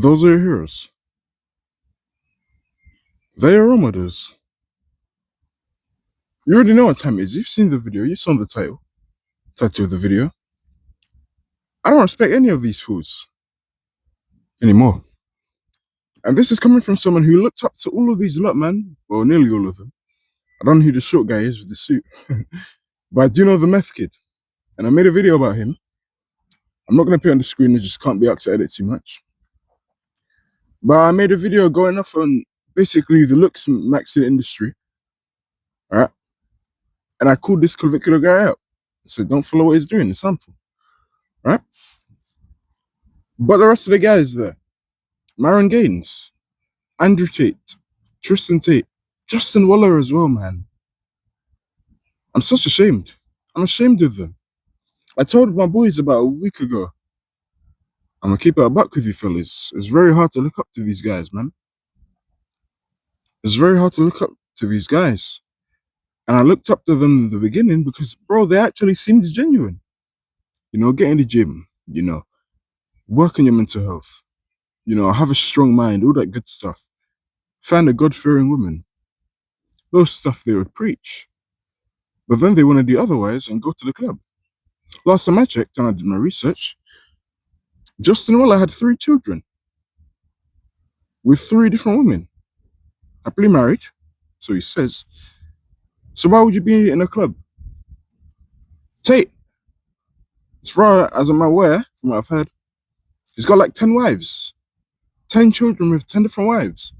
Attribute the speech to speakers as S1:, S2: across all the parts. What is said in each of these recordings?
S1: Those are your heroes. They're your role models. You already know what time it is. You've seen the video. You saw the title of the video. I don't respect any of these fools anymore. And this is coming from someone who looked up to all of these lot, man. Well, nearly all of them. I don't know who the short guy is with the suit. But I do know the meth kid. And I made a video about him. I'm not going to put it on the screen. I just can't be asked to edit too much. But I made a video going off on basically the looks max in the industry. All right. And I called this curricular guy out. I said, don't follow what he's doing. It's harmful. Right? But the rest of the guys there, Myron Gaines, Andrew Tate, Tristan Tate, Justin Waller as well, man. I'm such ashamed. I'm ashamed of them. I told my boys about a week ago. I'm gonna keep it a buck with you fellas. It's very hard to look up to these guys, man. It's very hard to look up to these guys. And I looked up to them in the beginning because, bro, they actually seemed genuine. You know, get in the gym, you know, work on your mental health, you know, have a strong mind, all that good stuff. Find a God-fearing woman. Those stuff they would preach. But then they want to do otherwise and go to the club. Last time I checked and I did my research, Justin Waller had 3 children with 3 different women, happily married, so he says. So why would you be in a club? Tate, as far as I'm aware, from what I've heard, he's got like 10 wives, 10 children with 10 different wives.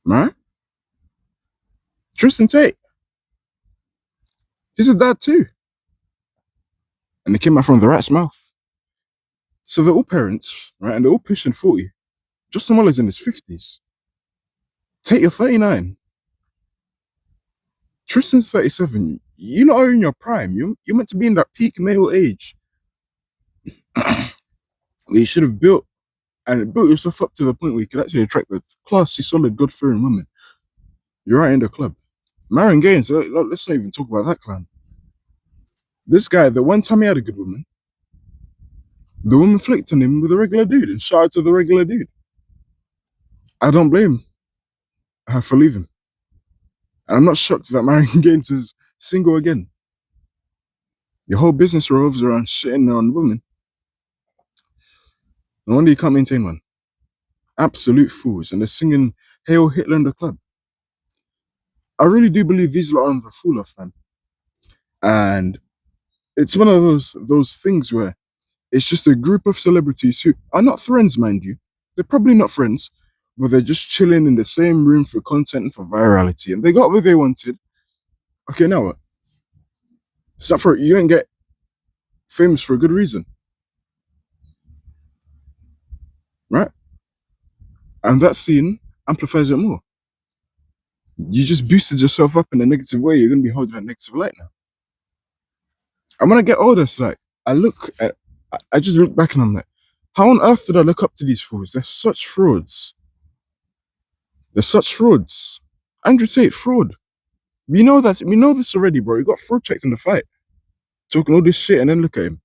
S1: Right? Tristan Tate, he's a dad too. And they came out from the rat's mouth. So they're all parents, right? And they're all pushing 40. Justin Waller's in his 50s. Tate, you're 39. Tristan's 37. You lot are in your prime. You're meant to be in that peak male age. Where you should have built yourself up to the point where you could actually attract the classy, solid, God-fearing women. You're right in the club. Myron Gaines, let's not even talk about that clown. This guy, the one time he had a good woman, the woman flicked on him with a regular dude and shot out to the regular dude. I don't blame her for leaving. And I'm not shocked that Myron Gaines is single again. Your whole business revolves around shitting on women. No wonder you can't maintain one. Absolute fools. And they're singing Hail Hitler in the club. I really do believe these lot are on the fool off, man. And it's one of those things where it's just a group of celebrities who are not friends, mind you. They're probably not friends, but they're just chilling in the same room for content and for virality. And they got what they wanted. Okay, now what? It's not for you. Don't get famous for a good reason, right? And that scene amplifies it more. You just boosted yourself up in a negative way. You're gonna be holding a negative light now. And when I get older, it's like I just look back and I'm like, how on earth did I look up to these fools? They're such frauds. They're such frauds. Andrew Tate, fraud. We know this already, bro. He got fraud checked in the fight. Talking all this shit and then look at him.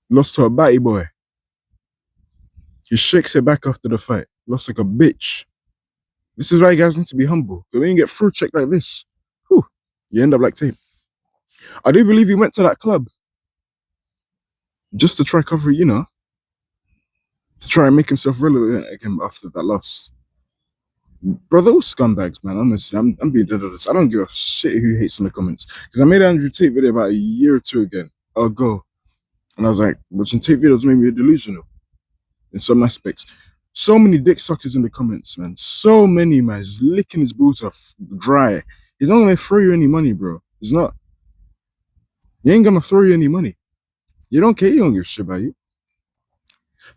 S1: Lost to a batty boy. He shakes it back after the fight. Lost like a bitch. This is why you guys need to be humble. Because when you get fraud checked like this, whew, you end up like Tate. I do believe he went to that club just to try cover, you know, to try and make himself relevant again after that loss. Bro, they're all scumbags, man. Honestly, I'm being dead honest. I don't give a shit who hates in the comments. Because I made an Andrew Tate video about a year or 2 ago. And I was like, watching Tate videos made me delusional in some aspects. So many dick suckers in the comments, man. So many, man. Just licking his balls off dry. He's not gonna throw you any money, bro. He's not. He ain't gonna throw you any money. You don't care, he don't give a shit about you.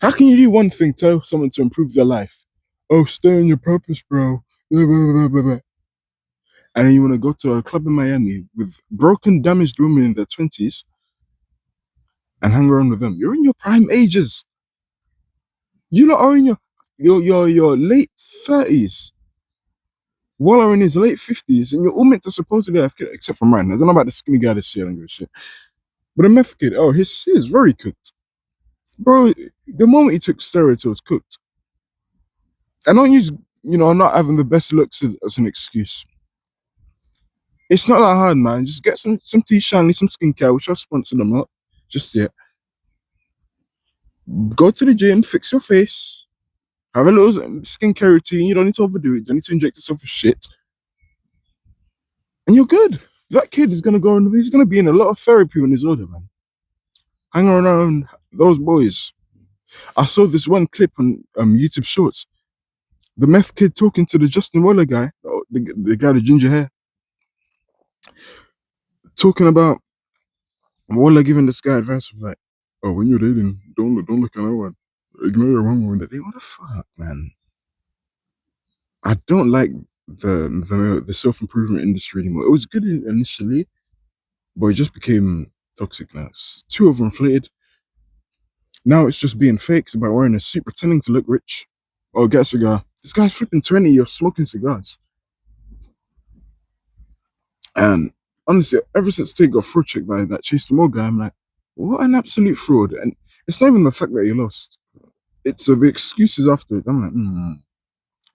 S1: How can you do one thing, tell someone to improve their life? Oh, stay on your purpose, bro. And then you want to go to a club in Miami with broken, damaged women in their 20s and hang around with them. You're in your prime ages. You lot are in your late 30s. While are in his late 50s, and you're all meant to supposedly have kids, except for mine. I don't know about the skinny guy this year, I don't give a shit. But a meth kid, oh, his is very cooked. Bro, the moment he took steroids, it was cooked. And don't use, not having the best looks as an excuse. It's not that hard, man. Just get some tea shiny, some skincare, which I'll sponsor them up. Just yet. Go to the gym, fix your face, have a little skincare routine. You don't need to overdo it. You don't need to inject yourself with shit. And you're good. That kid is gonna go and he's gonna be in a lot of therapy when he's older, man. Hang around those boys. I saw this one clip on YouTube Shorts. The meth kid talking to the Justin Weller guy, the guy with ginger hair, talking about Weller giving this guy advice of like, oh, when you're dating, don't look at no one. Ignore your one woman. What the fuck, man? I don't like the self improvement industry anymore. It was good initially, but it just became toxic now. It's too overinflated. Now it's just being fake. It's about wearing a suit, pretending to look rich. Oh, get a cigar. This guy's flipping 20, you're smoking cigars. And honestly, ever since Tate got fraud checked by that Chase the Mo guy, I'm like, what an absolute fraud. And it's not even the fact that he lost. It's the excuses afterwards. I'm like,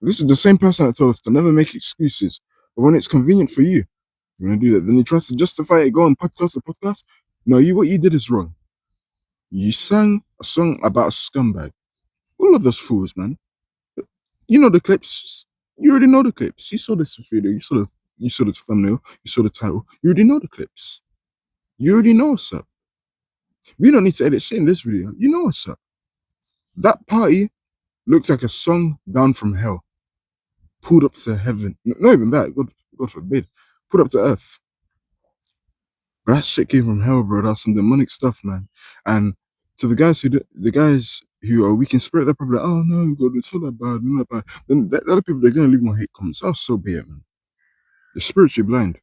S1: this is the same person that told us to never make excuses. But when it's convenient for you, you're gonna do that. Then he tries to justify it, go on podcast to podcast. No, what you did is wrong. You sang a song about a scumbag. All of those fools, man. You know the clips. You already know the clips. You saw this video. You saw the thumbnail. You saw the title. You already know the clips. You already know what's up. We don't need to edit shit in this video. You know what's up. That party looks like a song down from hell, pulled up to heaven. Not even that. God forbid. Put up to earth. But that shit came from hell, bro. That's some demonic stuff, man. And to the guys who are weak in spirit, they're probably like, oh no, God, it's not that bad, not that bad. Then the other people, they're gonna leave more hate comments. Oh, so be it, man. They're spiritually blind.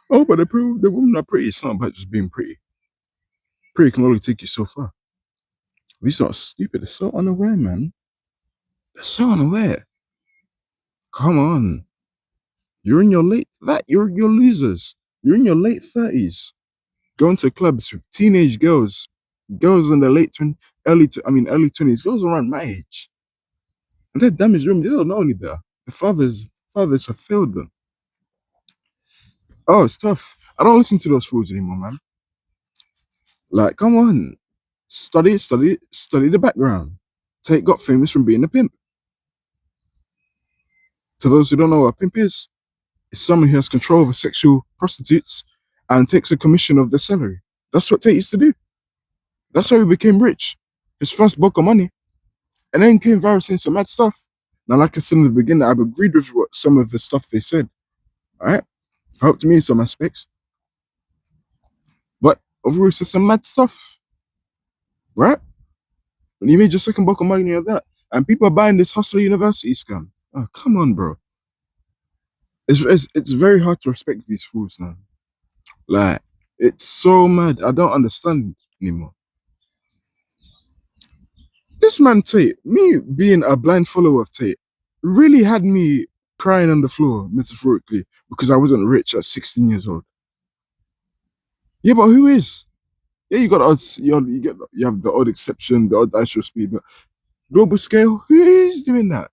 S1: Oh, but the women are pretty. It's not about just being pretty. Pretty can only take you so far. These are stupid. They're so unaware, man. They're so unaware. Come on. You're in your you're losers. You're in your late 30s. Going to clubs with teenage girls. Girls in their early 20s. Girls around my age. And they're damaged women. They don't know any better. The fathers have failed them. Oh, it's tough. I don't listen to those fools anymore, man. Like, come on. Study the background. Tate got famous from being a pimp. To those who don't know what a pimp is, it's someone who has control over sexual prostitutes and takes a commission of their salary. That's what Tate used to do. That's how he became rich. His first bulk of money. And then came viral saying some mad stuff. Now, like I said in the beginning, I've agreed with some of the stuff they said. All right? Helped me in some aspects. But overall, it's just some mad stuff. Right? And you made your second bulk of money of that. And people are buying this Hustler University scam. Oh, come on, bro. It's very hard to respect these fools now. Like, it's so mad. I don't understand anymore. This man Tate, me being a blind follower of Tate, really had me crying on the floor, metaphorically, because I wasn't rich at 16 years old. Yeah, but who is? Yeah, you got odds. You have the odd exception, the odd actual speed, but global scale, who is doing that?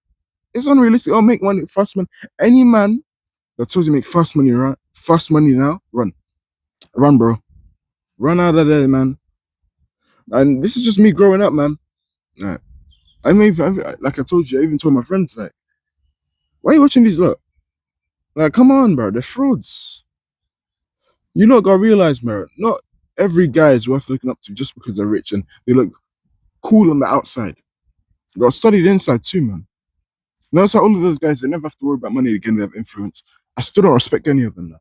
S1: It's unrealistic. I'll make money fast money. Any man that tells you make fast money, right? Fast money now, run, bro, run out of there, man. And this is just me growing up, man. Like, like I told you, I even told my friends, like, why are you watching these lot? Like, come on, bro, they're frauds. You lot gotta realize, man, not every guy is worth looking up to just because they're rich and they look cool on the outside. You gotta study the inside too, man. Notice how all of those guys, they never have to worry about money again, they have influence. I still don't respect any of them now.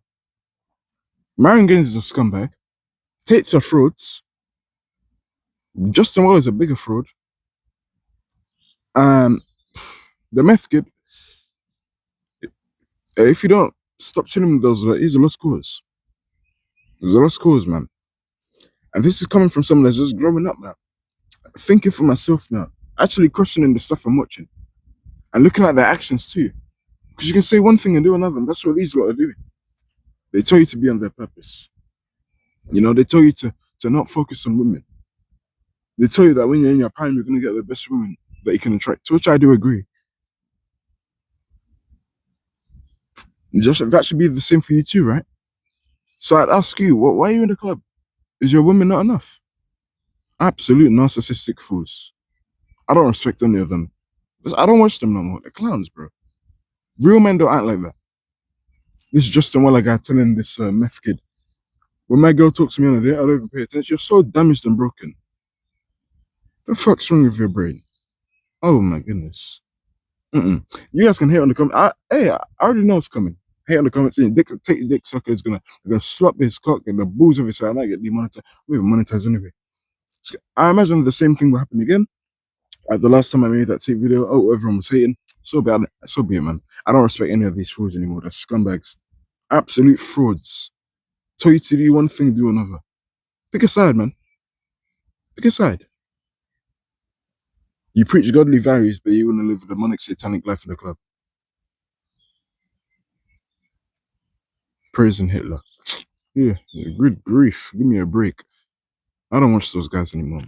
S1: Marion Gaines is a scumbag. Tate's are frauds. Justin Waller is a bigger fraud. And the meth kid, if you don't stop chilling with those, he's a lost cause. He's a lost cause, man. And this is coming from someone that's just growing up now. Thinking for myself now. Actually questioning the stuff I'm watching. And looking at their actions too. Because you can say one thing and do another, and that's what these lot are doing. They tell you to be on their purpose. You know, they tell you to not focus on women. They tell you that when you're in your prime, you're gonna get the best women that you can attract, to which I do agree. Just that should be the same for you too, right? So I'd ask you, why are you in the club? Is your woman not enough? Absolute narcissistic fools. I don't respect any of them. I don't watch them no more. They're clowns, bro. Real men don't act like that. This is Justin Weller guy telling this meth kid, when my girl talks to me on a date, I don't even pay attention. You're so damaged and broken. The fuck's wrong with your brain? Oh my goodness. Mm-mm. You guys can hate on the comment. I already know it's coming. Hate on the comments saying take your dick sucker is gonna slap his cock and the balls of his side. I might get demonetized. We even monetized anyway. I imagine the same thing will happen again. Like the last time I made that tape video, oh, everyone was hating. So bad, so be it, man. I don't respect any of these fools anymore. They're scumbags, absolute frauds. Tell you to do one thing, do another. Pick a side, man. Pick a side. You preach godly values, but you want to live a demonic, satanic life in the club. Praising Hitler. Yeah, good grief. Give me a break. I don't watch those guys anymore.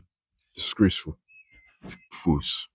S1: Disgraceful. Fools.